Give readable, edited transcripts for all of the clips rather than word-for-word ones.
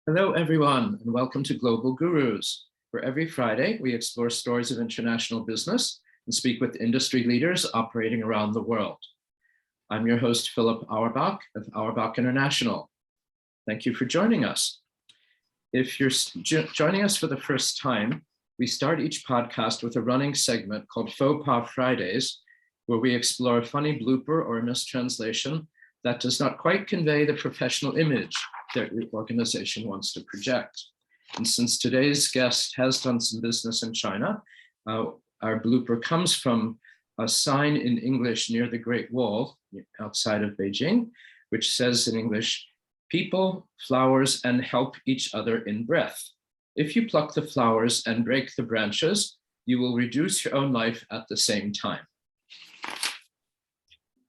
Hello, everyone, and welcome to Global Gurus, where every Friday we explore stories of international business and speak with industry leaders operating around the world. I'm your host, Philip Auerbach of Auerbach International. Thank you for joining us. If you're joining us for the first time, we start each podcast with a running segment called Faux Pas Fridays, where we explore a funny blooper or a mistranslation that does not quite convey the professional image that your organization wants to project. And since today's guest has done some business in China, our blooper comes from a sign in English near the Great Wall outside of Beijing, which says in English, "People, flowers, and help each other in breath. If you pluck the flowers and break the branches, you will reduce your own life at the same time."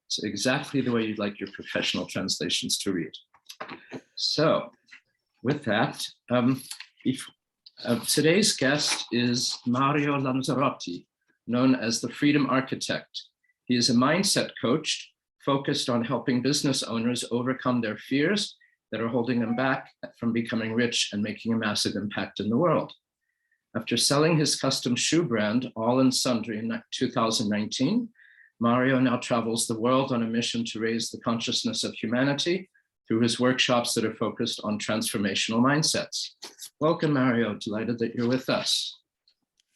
It's exactly the way you'd like your professional translations to read. So with that, today's guest is Mario Lanzarotti, known as the Freedom Architect. He is a mindset coach focused on helping business owners overcome their fears that are holding them back from becoming rich and making a massive impact in the world. After selling his custom shoe brand, Awl Sundry, in 2019, Mario now travels the world on a mission to raise the consciousness of humanity through his workshops that are focused on transformational mindsets. Welcome, Mario. Delighted that you're with us.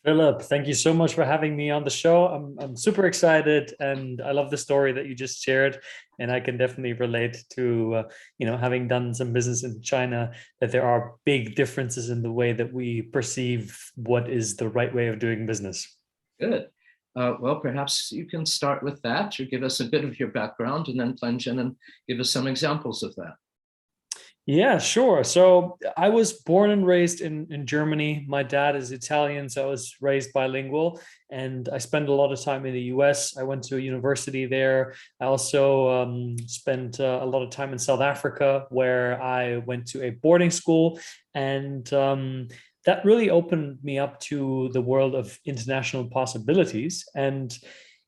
Philip, thank you so much for having me on the show. I'm super excited, and I love the story that you just shared. And I can definitely relate to, having done some business in China, that there are big differences in the way that we perceive what is the right way of doing business. Good. Well, perhaps you can start with that, or give us a bit of your background and then plunge in and give us some examples of that. Yeah, sure. So I was born and raised in Germany. My dad is Italian, so I was raised bilingual, and I spent a lot of time in the US. I went to a university there. I also spent a lot of time in South Africa, where I went to a boarding school, and that really opened me up to the world of international possibilities. And,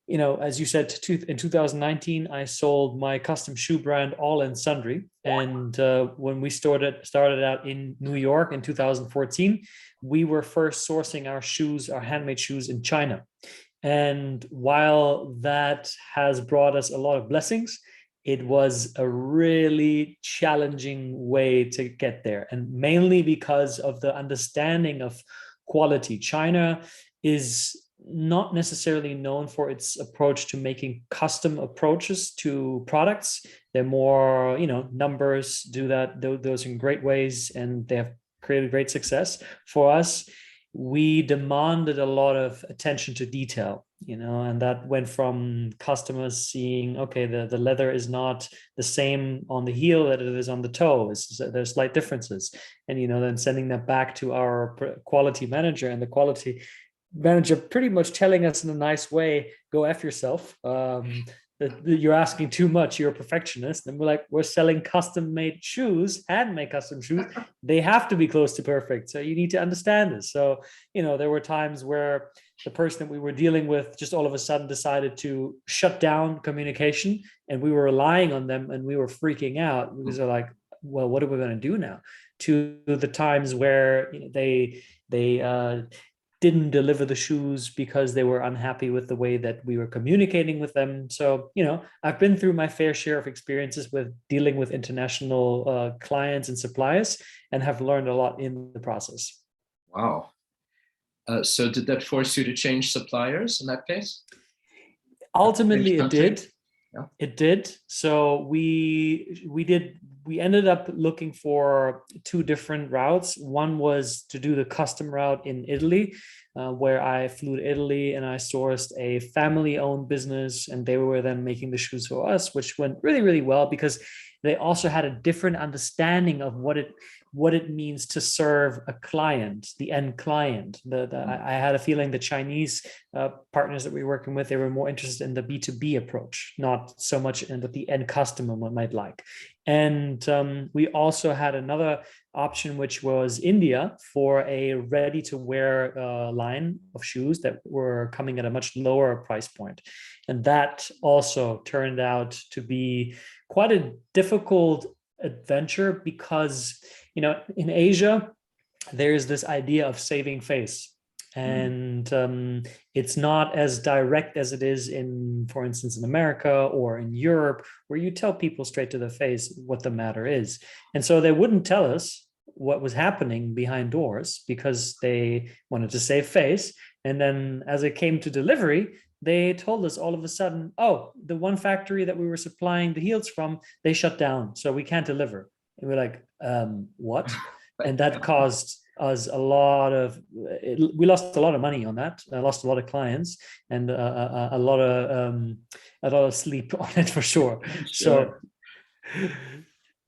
as you said, in 2019, I sold my custom shoe brand, Awl Sundry. And when we started out in New York in 2014, we were first sourcing our handmade shoes in China. And while that has brought us a lot of blessings, it was a really challenging way to get there, and mainly because of the understanding of quality. China is not necessarily known for its approach to making custom approaches to products. They're more, numbers, do those in great ways, and they have created great success. For us, we demanded a lot of attention to detail, and that went from customers seeing, okay, the leather is not the same on the heel that it is on the toe. There's slight differences. And, then sending that back to our quality manager, and the quality manager pretty much telling us in a nice way, go F yourself. That you're asking too much, you're a perfectionist. And we're like, we're selling custom made shoes, handmade custom shoes. They have to be close to perfect. So you need to understand this. So, there were times where the person that we were dealing with just all of a sudden decided to shut down communication, and we were relying on them, and we were freaking out because they're like, well, what are we going to do now? To the times where they didn't deliver the shoes because they were unhappy with the way that we were communicating with them. So, I've been through my fair share of experiences with dealing with international clients and suppliers, and have learned a lot in the process. Wow. So did that force you to change suppliers in that case? Ultimately, it did. Yeah. It did. So we ended up looking for two different routes. One was to do the custom route in Italy, where I flew to Italy and I sourced a family-owned business, and they were then making the shoes for us, which went really, really well, because they also had a different understanding of what it means to serve a client, the end client. I had a feeling the Chinese partners that we were working with, they were more interested in the B2B approach, not so much in what the end customer might like. And we also had another option, which was India, for a ready-to-wear line of shoes that were coming at a much lower price point. And that also turned out to be quite a difficult adventure because, in Asia, there's this idea of saving face. And it's not as direct as it is in, for instance, in America or in Europe, where you tell people straight to the face what the matter is. And so they wouldn't tell us what was happening behind doors because they wanted to save face. And then as it came to delivery, they told us all of a sudden, oh, the one factory that we were supplying the heels from, they shut down, so we can't deliver. And we're like, what? And that caused us we lost a lot of money on that. I lost a lot of clients and a lot of sleep on it for sure. So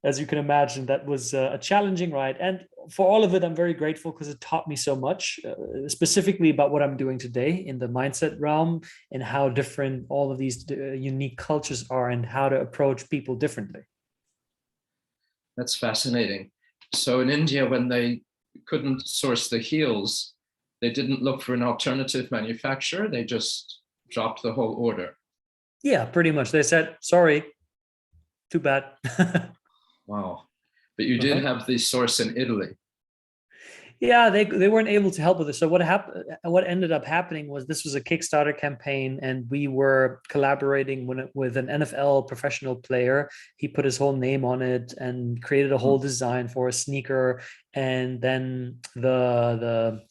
as you can imagine, that was a challenging ride. And for all of it, I'm very grateful because it taught me so much, specifically about what I'm doing today in the mindset realm and how different all of these unique cultures are and how to approach people differently. That's fascinating. So in India, when they couldn't source the heels, they didn't look for an alternative manufacturer. They just dropped the whole order. Yeah, pretty much. They said, sorry, too bad. Wow. But you did have the source in Italy. Yeah, they weren't able to help with it. So what ended up happening was this was a Kickstarter campaign, and we were collaborating with an NFL professional player. He put his whole name on it and created a whole design for a sneaker. And then the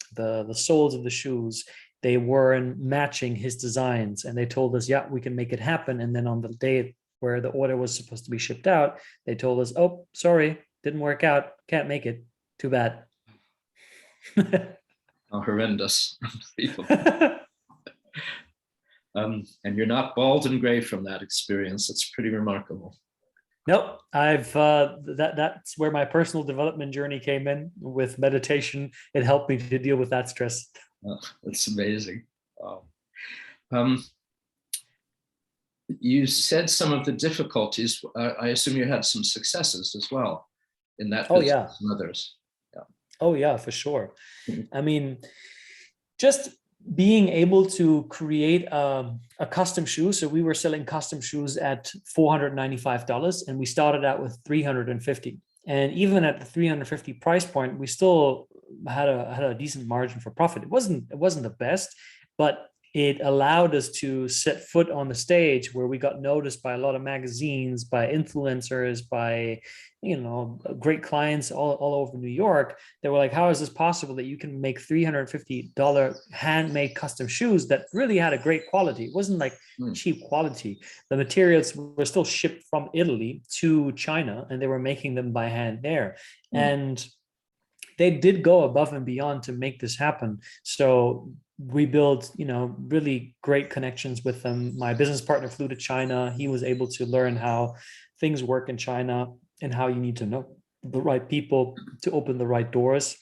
soles of the shoes, they weren't matching his designs, and they told us, yeah, we can make it happen. And then on the day where the order was supposed to be shipped out, they told us, oh, sorry, didn't work out, can't make it, too bad. How horrendous. And you're not bald and gray from that experience. It's pretty remarkable. Nope, that's where my personal development journey came in with meditation. It helped me to deal with that stress. Oh, that's amazing. Wow. You said some of the difficulties. I assume you had some successes as well in that business. Yeah, and others. Oh yeah, for sure. I mean, just being able to create a custom shoe. So we were selling custom shoes at $495, and we started out with $350. And even at the $350 price point, we still had a decent margin for profit. It wasn't the best, but it allowed us to set foot on the stage where we got noticed by a lot of magazines, by influencers, by great clients all over New York. They were like, how is this possible that you can make $350 handmade custom shoes that really had a great quality? It wasn't like cheap quality. The materials were still shipped from Italy to China, and they were making them by hand there. And they did go above and beyond to make this happen. So we built, really great connections with them. My business partner flew to China. He was able to learn how things work in China and how you need to know the right people to open the right doors.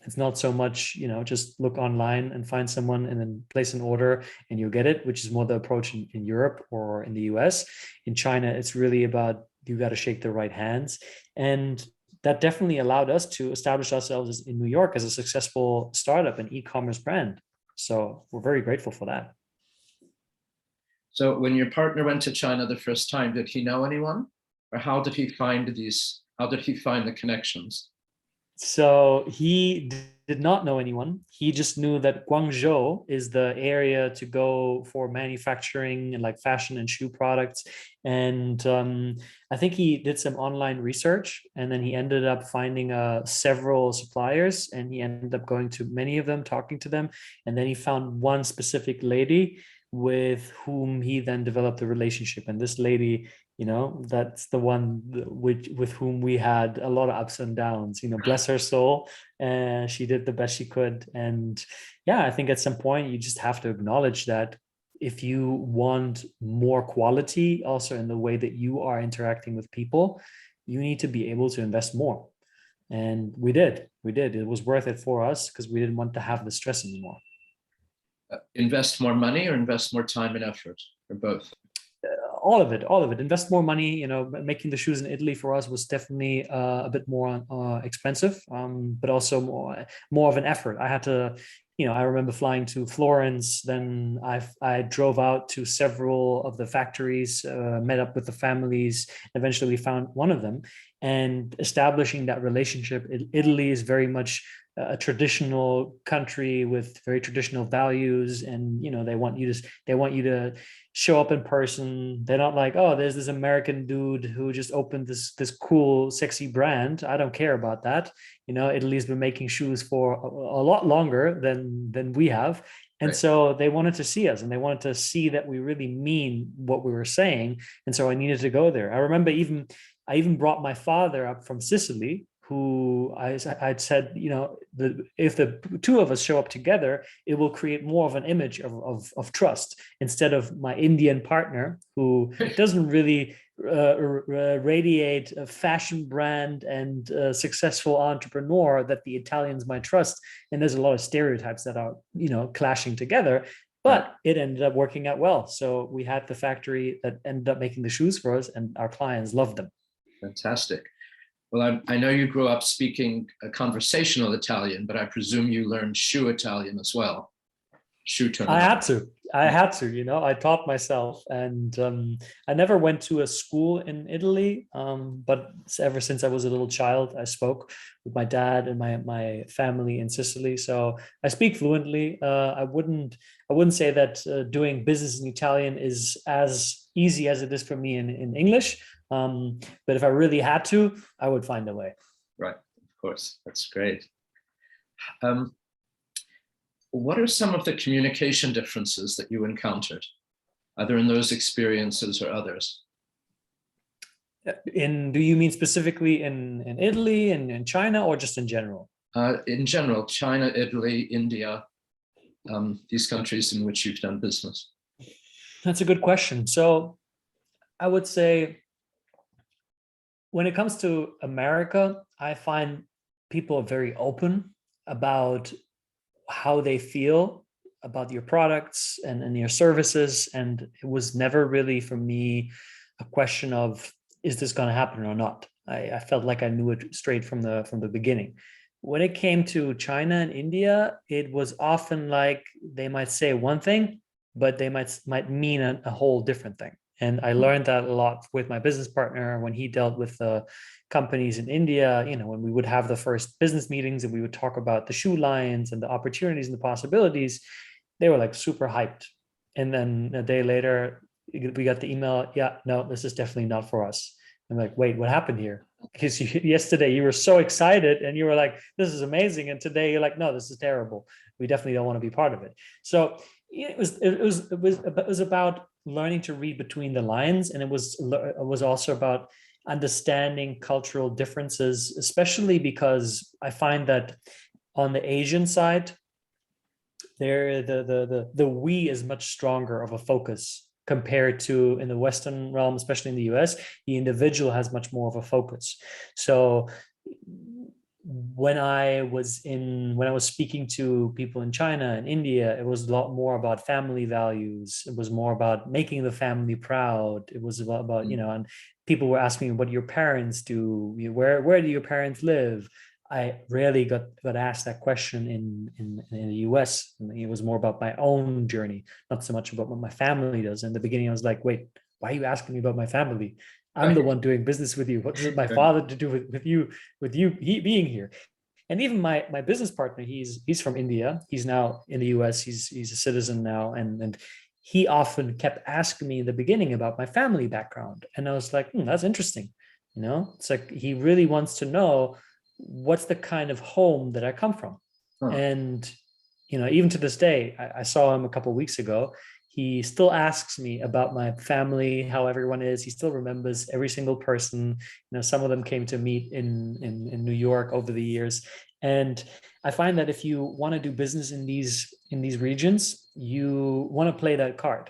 It's not so much, just look online and find someone and then place an order and you'll get it, which is more the approach in Europe or in the US. In China, it's really about you got to shake the right hands. And that definitely allowed us to establish ourselves in New York as a successful startup and e-commerce brand. So we're very grateful for that. So when your partner went to China the first time, did he know anyone? Or how did he find the connections? So he did not know anyone. He just knew that Guangzhou is the area to go for manufacturing and like fashion and shoe products. And I think he did some online research, and then he ended up finding several suppliers, and he ended up going to many of them, talking to them. And then he found one specific lady with whom he then developed a relationship. And this lady, that's the one with whom we had a lot of ups and downs, bless her soul. And she did the best she could. And yeah, I think at some point you just have to acknowledge that if you want more quality also in the way that you are interacting with people, you need to be able to invest more. And we did. It was worth it for us because we didn't want to have the stress anymore. Invest more money or invest more time and effort, or both? all of it. Invest more money. Making the shoes in Italy for us was definitely a bit more expensive, but also more of an effort. I had to, I remember flying to Florence. Then I drove out to several of the factories, met up with the families. Eventually, we found one of them, and establishing that relationship. Italy is very much a traditional country with very traditional values, and they want you to show up in person. They're not like, oh, there's this American dude who just opened this cool sexy brand. I don't care about that. Italy's been making shoes for a lot longer than we have. And Right. so they wanted to see us, and they wanted to see that we really mean what we were saying. And so I needed to go there. I remember I even brought my father up from Sicily, who I'd said, if the two of us show up together, it will create more of an image of trust, instead of my Indian partner, who doesn't really radiate a fashion brand and a successful entrepreneur that the Italians might trust. And there's a lot of stereotypes that are, clashing together. But it ended up working out well. So we had the factory that ended up making the shoes for us, and our clients loved them. Fantastic. Well, I know you grew up speaking conversational Italian, but I presume you learned shoe Italian as well. Shoe terminology. I had to, I taught myself, and I never went to a school in Italy, but ever since I was a little child, I spoke with my dad and my family in Sicily. So I speak fluently. I wouldn't say that doing business in Italian is as easy as it is for me in English. But if I really had to, I would find a way. Right, of course, that's great. What are some of the communication differences that you encountered, either in those experiences or others? Do you mean specifically in Italy and in China, or just in general? In general, China, Italy, India, these countries in which you've done business. That's a good question. So I would say, when it comes to America, I find people are very open about how they feel about your products and your services. And it was never really, for me, a question of, is this going to happen or not? I felt like I knew it straight from the beginning. When it came to China and India, it was often like they might say one thing, but they might mean a whole different thing. And I learned that a lot with my business partner when he dealt with the companies in India. When we would have the first business meetings and we would talk about the shoe lines and the opportunities and the possibilities, they were like super hyped. And then a day later, we got the email, yeah, no, this is definitely not for us. I'm like, wait, what happened here? Because yesterday you were so excited and you were like, this is amazing. And today you're like, no, this is terrible. We definitely don't want to be part of it. So it was about learning to read between the lines, and it was also about understanding cultural differences, especially because I find that on the Asian side, there the we is much stronger of a focus compared to in the Western realm, especially in the US. The individual has much more of a focus. So when I was speaking to people in China and India, it was a lot more about family values. It was more about making the family proud. It was about and people were asking me, what do your parents do? Where do your parents live? I rarely got asked that question in the US. It was more about my own journey, not so much about what my family does. In the beginning, I was like, wait, why are you asking me about my family? I'm the one doing business with you. What does my father to do with you being here? And even my business partner, he's from India. He's now in the US. He's a citizen now, and he often kept asking me in the beginning about my family background, and I was like, that's interesting. It's like he really wants to know what's the kind of home that I come from. And even to this day, I saw him a couple of weeks ago. He still asks me about my family, how everyone is. He still remembers every single person. Some of them came to meet in New York over the years. And I find that if you want to do business in these regions, you want to play that card.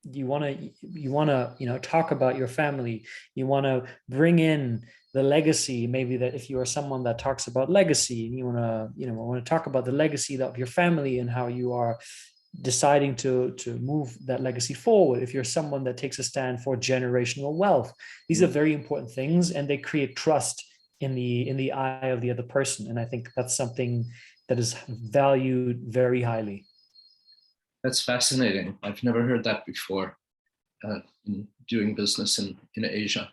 You want to talk about your family. You want to bring in the legacy. Maybe that if you are someone that talks about legacy, and you want to talk about the legacy of your family and how you are deciding to move that legacy forward, if you're someone that takes a stand for generational wealth. These are very important things, and they create trust in the eye of the other person. And I think that's something that is valued very highly. That's fascinating. I've never heard that before in doing business in Asia.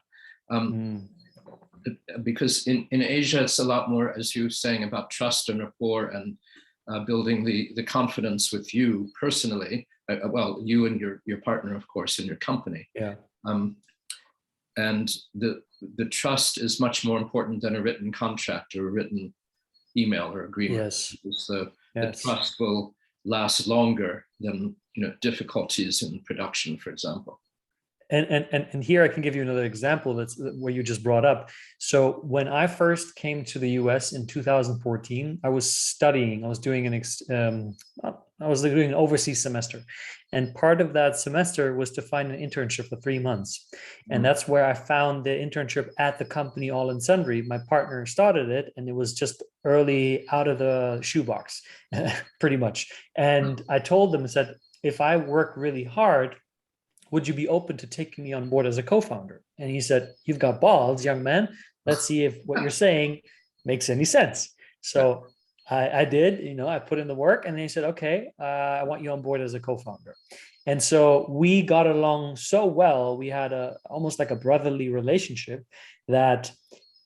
Because in Asia, it's a lot more, as you were saying, about trust and rapport and building the confidence with you personally. Well, you and your partner, of course, in your company. Yeah. And the trust is much more important than a written contract or a written email or agreement. Yes. Because the trust will last longer than difficulties in production, for example. And here I can give you another example that's where you just brought up. So when I first came to the US in 2014, I was studying. I was doing an overseas semester, and part of that semester was to find an internship for 3 months, and that's where I found the internship at the company Awl Sundry. My partner started it, and it was just early out of the shoebox, pretty much. And I told them, I said, if I work really hard, would you be open to taking me on board as a co-founder? And he said, you've got balls, young man. Let's see if what you're saying makes any sense. So I did, I put in the work, and then he said, okay, I want you on board as a co-founder. And so we got along so well. We had almost like a brotherly relationship that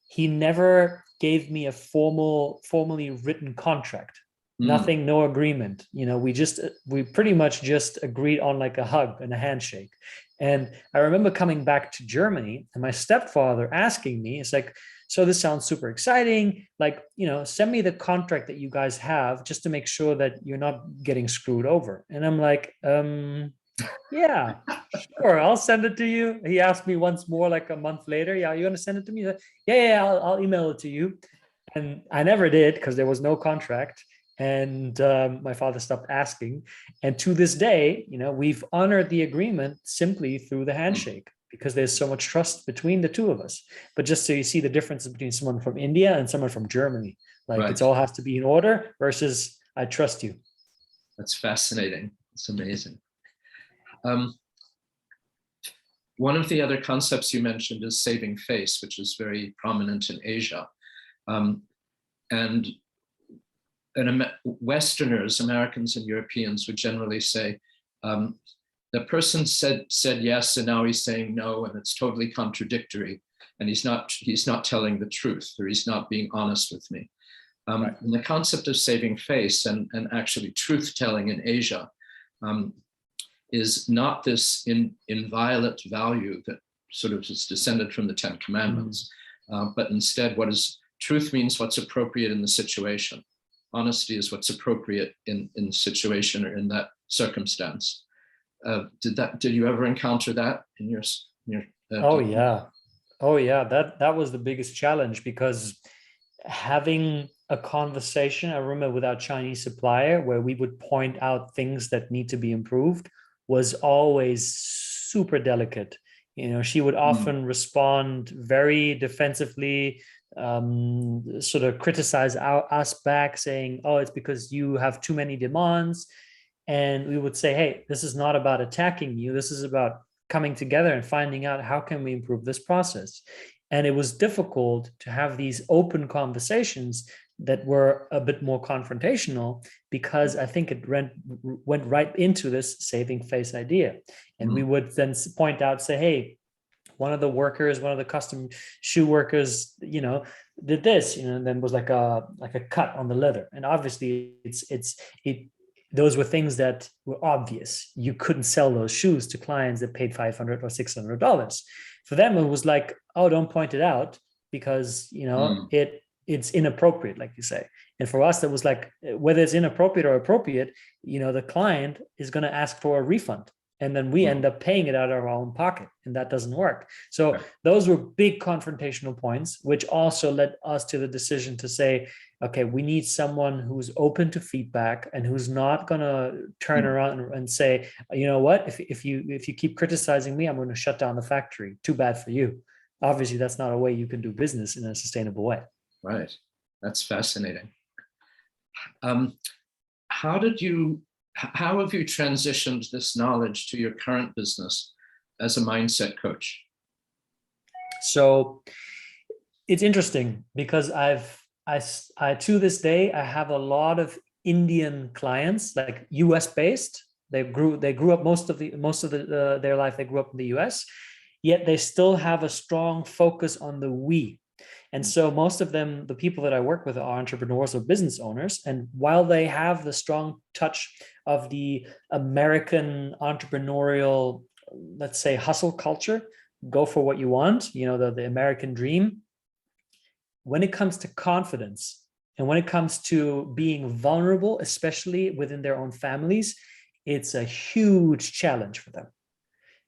he never gave me a formally written contract. Nothing, no agreement. We pretty much just agreed on like a hug and a handshake. And I remember coming back to Germany and my stepfather asking me, it's like, so this sounds super exciting. Like, send me the contract that you guys have just to make sure that you're not getting screwed over. And I'm like, yeah, sure, I'll send it to you. He asked me once more, like a month later, yeah, you want to send it to me? Like, yeah, I'll email it to you. And I never did, because there was no contract. And my father stopped asking. And to this day, we've honored the agreement simply through the handshake, because there's so much trust between the two of us. But just so you see the difference between someone from India and someone from Germany, like it all has to be in order versus I trust you. That's fascinating. It's amazing. One of the other concepts you mentioned is saving face, which is very prominent in Asia. And Westerners, Americans and Europeans, would generally say, the person said yes, and now he's saying no, and it's totally contradictory, and he's not telling the truth, or he's not being honest with me. And the concept of saving face and actually truth telling in Asia is not this inviolate value that sort of is descended from the Ten Commandments, but instead truth means what's appropriate in the situation. Honesty is what's appropriate in the situation or in that circumstance. Did you ever encounter that in your Oh yeah, that was the biggest challenge, because having a conversation, I remember, with our Chinese supplier, where we would point out things that need to be improved, was always super delicate. She would often respond very defensively, sort of criticize us back, saying, oh, it's because you have too many demands. And we would say, hey, this is not about attacking you. This is about coming together and finding out how can we improve this process. And it was difficult to have these open conversations that were a bit more confrontational, because I think it went right into this saving face idea. And we would then point out, say, hey, one of the custom shoe workers, did this, and then was like a cut on the leather. And obviously those were things that were obvious. You couldn't sell those shoes to clients that paid $500 or $600. For them, it was like, oh, don't point it out, because, it's inappropriate, like you say. And for us, that was like, whether it's inappropriate or appropriate, the client is going to ask for a refund. And then we end up paying it out of our own pocket, and that doesn't work. So those were big confrontational points, which also led us to the decision to say, okay, we need someone who's open to feedback and who's not going to turn around and say, you know what, if you keep criticizing me, I'm going to shut down the factory. Too bad for you. Obviously, that's not a way you can do business in a sustainable way. Right. That's fascinating. How did you how have you transitioned this knowledge to your current business as a mindset coach? So it's interesting because I to this day, I have a lot of Indian clients, like US based. They grew up most of their life. They grew up in the US, yet they still have a strong focus on the we. And so most of them, the people that I work with, are entrepreneurs or business owners. And while they have the strong touch of the American entrepreneurial, let's say, hustle culture, go for what you want, the American dream, when it comes to confidence and when it comes to being vulnerable, especially within their own families, it's a huge challenge for them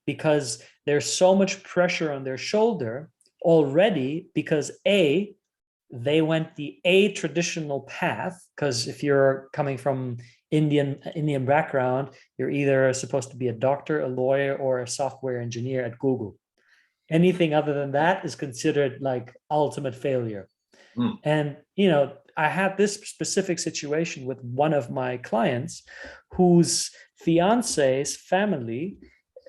because there's so much pressure on their shoulder already because they went the traditional path. Because if you're coming from Indian background, you're either supposed to be a doctor, a lawyer, or a software engineer at Google. Anything other than that is considered like ultimate failure. And I had this specific situation with one of my clients whose fiance's family,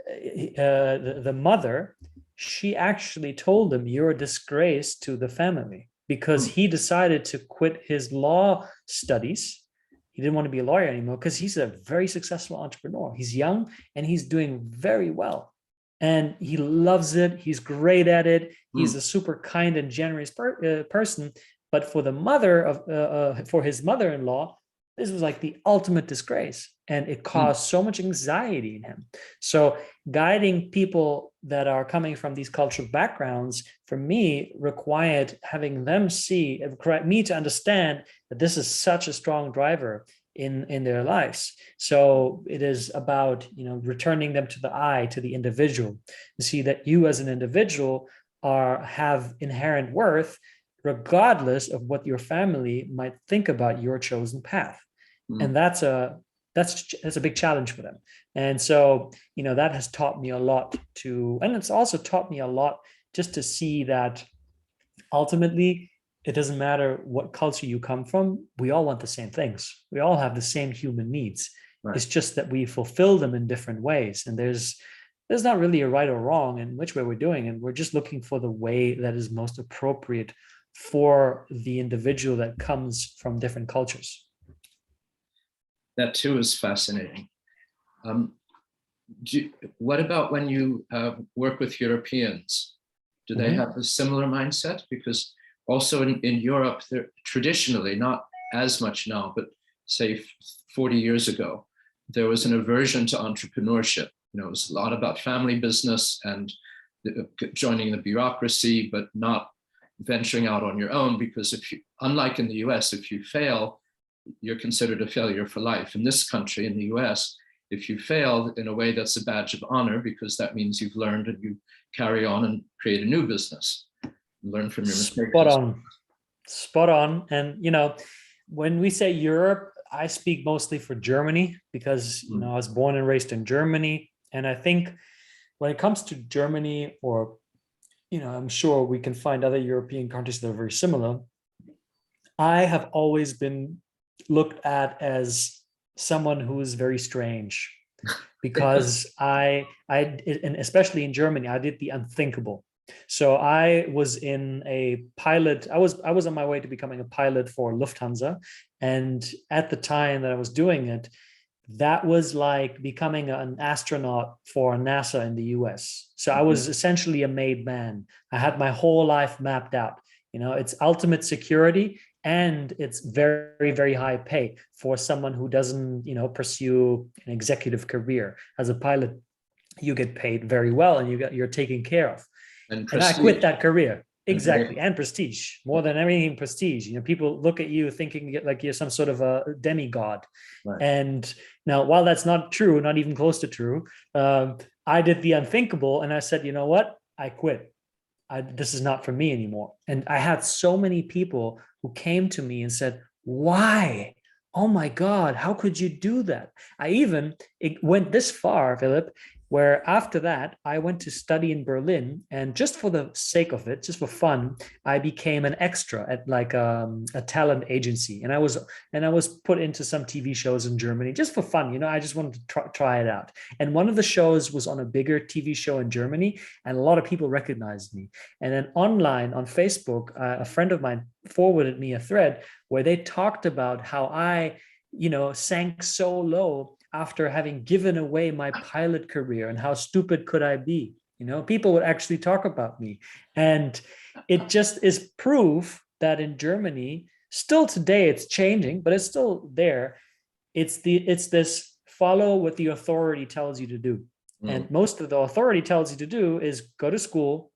the mother, she actually told him, "You're a disgrace to the family," because he decided to quit his law studies. He didn't want to be a lawyer anymore because he's a very successful entrepreneur. He's young and he's doing very well. And he loves it. He's great at it. He's a super kind and generous person. But for the mother for his mother-in-law, this was like the ultimate disgrace. And it caused so much anxiety in him. So guiding people that are coming from these cultural backgrounds, for me, required having them me to understand that this is such a strong driver in their lives. So it is about, returning them to the I, to the individual, to see that you as an individual have inherent worth, regardless of what your family might think about your chosen path. And that's a big challenge for them. And so, that has taught me a lot and it's also taught me a lot just to see that ultimately, it doesn't matter what culture you come from. We all want the same things. We all have the same human needs. Right. It's just that we fulfill them in different ways. And there's not really a right or wrong in which way we're doing. And we're just looking for the way that is most appropriate for the individual that comes from different cultures. That too is fascinating. What about when you work with Europeans? Do they have a similar mindset? Because also in Europe, they're traditionally, not as much now, but say 40 years ago, there was an aversion to entrepreneurship. It was a lot about family business and joining the bureaucracy, but not venturing out on your own, because unlike in the US, if you fail, you're considered a failure for life. In this country, in the US, if you fail, in a way, that's a badge of honor, because that means you've learned and you carry on and create a new business. Learn from your mistakes. Spot on. And, when we say Europe, I speak mostly for Germany because, I was born and raised in Germany. And I think when it comes to Germany, or, I'm sure we can find other European countries that are very similar, I have always been looked at as someone who is very strange because and especially in Germany, I did the unthinkable. So I was in a pilot. I was on my way to becoming a pilot for Lufthansa. And at the time that I was doing it, that was like becoming an astronaut for NASA in the US. So I was essentially a made man. I had my whole life mapped out. It's ultimate security and it's very, very high pay for someone who doesn't, pursue an executive career. As a pilot, you get paid very well and you're taken care of. And I quit that career. Exactly. And prestige, more than everything, prestige. People look at you thinking like you're some sort of a demigod. Right. And now, while that's not true, not even close to true, I did the unthinkable and I said, you know what? I quit. This is not for me anymore. And I had so many people who came to me and said, why? Oh my God, how could you do that? It went this far, Philip. where after that, I went to study in Berlin. And just for the sake of it, just for fun, I became an extra at like a talent agency. And I was put into some TV shows in Germany just for fun. I just wanted to try it out. And one of the shows was on a bigger TV show in Germany, and a lot of people recognized me. And then online on Facebook, a friend of mine forwarded me a thread where they talked about how I, sank so low after having given away my pilot career, and how stupid could I be? People would actually talk about me. And it just is proof that in Germany, still today, it's changing, but it's still there. It's this follow what the authority tells you to do. And most of the authority tells you to do is go to school,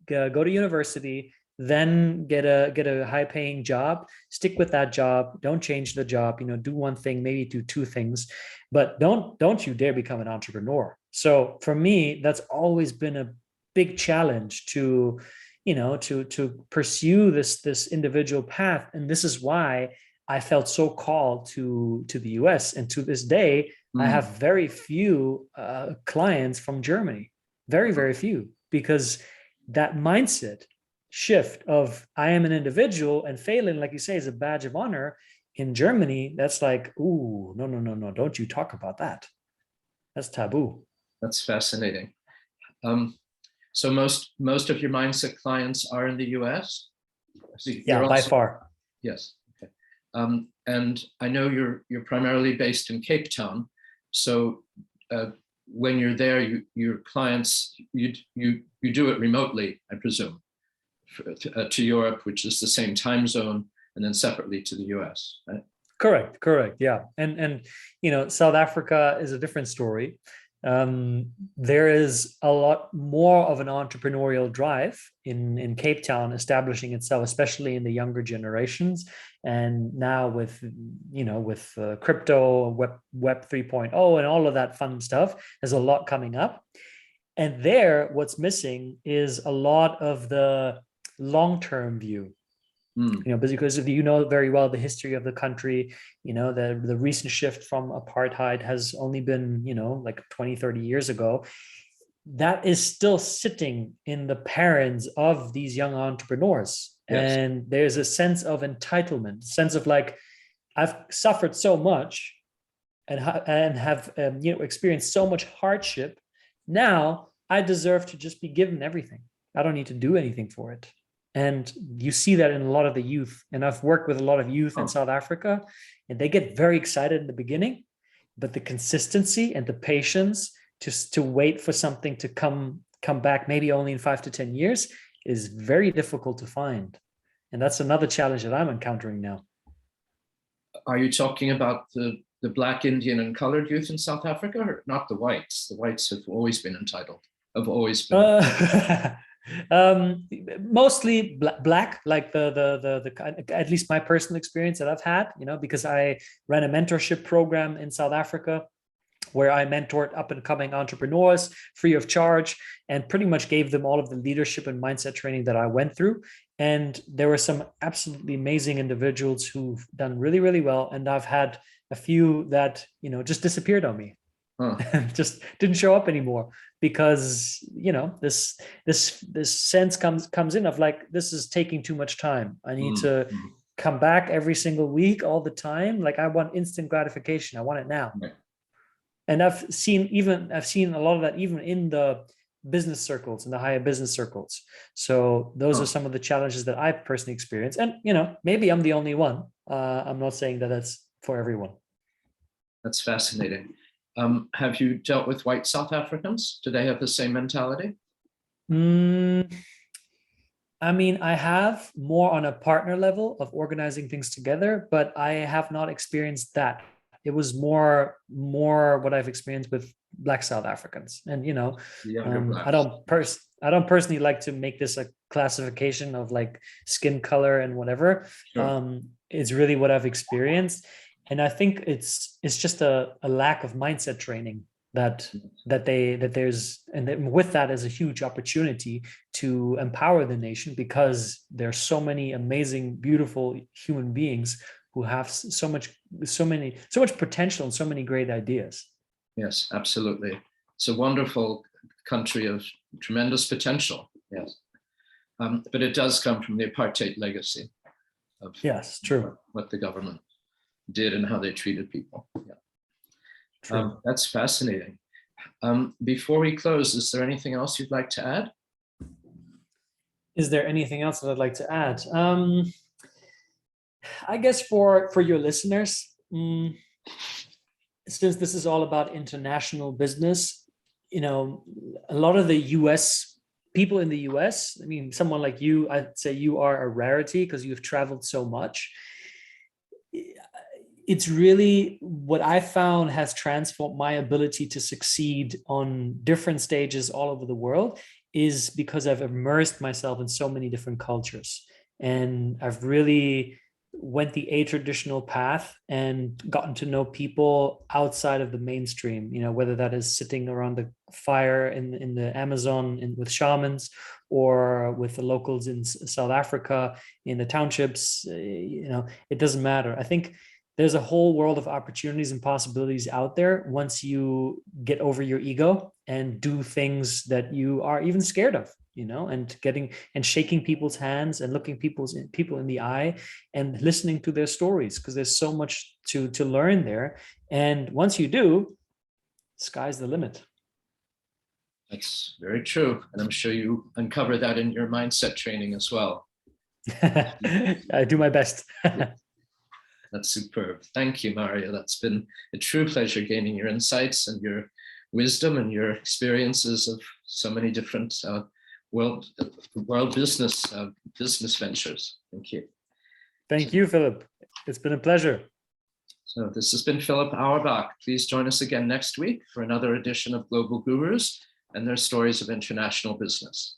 go to university, then get a high paying job, stick with that job, don't change the job, do one thing, maybe do two things, but don't you dare become an entrepreneur. So for me, that's always been a big challenge to pursue this individual path. And this is why I felt so called to the US. And to this day, I have very few clients from Germany, very, very few, because that mindset shift of I am an individual, and failing, like you say, is a badge of honor. In Germany, that's like, ooh, no, don't you talk about that. That's taboo. That's fascinating. So most of your mindset clients are in the US? So yeah, by far. Yes. Okay. And I know you're primarily based in Cape Town. So when you're there, your clients, you do it remotely, I presume, to Europe, which is the same time zone, and then separately to the US, right? Correct. Yeah. And South Africa is a different story. There is a lot more of an entrepreneurial drive in Cape Town establishing itself, especially in the younger generations. And now with crypto, web 3.0 and all of that fun stuff, there's a lot coming up. And there, what's missing is a lot of the long-term view. Because if you know very well the history of the country, the recent shift from apartheid has only been, like 20, 30 years ago. That is still sitting in the parents of these young entrepreneurs. Yes. And there's a sense of entitlement, sense of like, I've suffered so much and have experienced so much hardship. Now I deserve to just be given everything. I don't need to do anything for it. And you see that in a lot of the youth. And I've worked with a lot of youth in South Africa, and they get very excited in the beginning, but the consistency and the patience to wait for something to come back, maybe only in 5 to 10 years, is very difficult to find. And that's another challenge that I'm encountering now. Are you talking about the Black, Indian, and colored youth in South Africa, or not the whites? The whites have always been entitled, have always been. Mostly black, like the at least my personal experience that I've had, because I ran a mentorship program in South Africa where I mentored up and coming entrepreneurs free of charge, and pretty much gave them all of the leadership and mindset training that I went through. And there were some absolutely amazing individuals who've done really, really well. And I've had a few that, just disappeared on me. Just didn't show up anymore, because this sense comes in of like, this is taking too much time. I need to come back every single week, all the time. Like, I want instant gratification. I want it now. Right. And I've seen a lot of that even in the business circles, in the higher business circles. So those are some of the challenges that I've personally experienced. And maybe I'm the only one. I'm not saying that that's for everyone. That's fascinating. Have you dealt with white South Africans? Do they have the same mentality? I mean, I have more on a partner level of organizing things together, but I have not experienced that. It was more what I've experienced with Black South Africans. And, I don't personally like to make this a classification of like skin color and whatever. Sure. It's really what I've experienced. And I think it's just a lack of mindset training that there's, and with that is a huge opportunity to empower the nation, because there's so many amazing, beautiful human beings who have so much potential and so many great ideas. Yes, absolutely. It's a wonderful country of tremendous potential. Yes. But it does come from the apartheid legacy of Yes, true. what the government did and how they treated people. Yeah. That's fascinating. Before we close, is there anything else you'd like to add? Is there anything else that I'd like to add? I guess for your listeners, since this is all about international business, you know, a lot of the US people in the US, I mean, someone like you, I'd say you are a rarity because you've traveled so much. It's really what I found has transformed my ability to succeed on different stages all over the world is because I've immersed myself in so many different cultures. And I've really went the a-traditional path and gotten to know people outside of the mainstream, you know, whether that is sitting around the fire in the Amazon with shamans, or with the locals in South Africa, in the townships, you know, it doesn't matter. I think there's a whole world of opportunities and possibilities out there once you get over your ego and do things that you are even scared of, you know, and shaking people's hands and looking people in the eye and listening to their stories, because there's so much to learn there. And once you do, sky's the limit. That's very true. And I'm sure you uncover that in your mindset training as well. I do my best. That's superb. Thank you, Mario. That's been a true pleasure gaining your insights and your wisdom and your experiences of so many different world business ventures. Thank you. Thank you, Philip. It's been a pleasure. So this has been Philip Auerbach. Please join us again next week for another edition of Global Gurus and their stories of international business.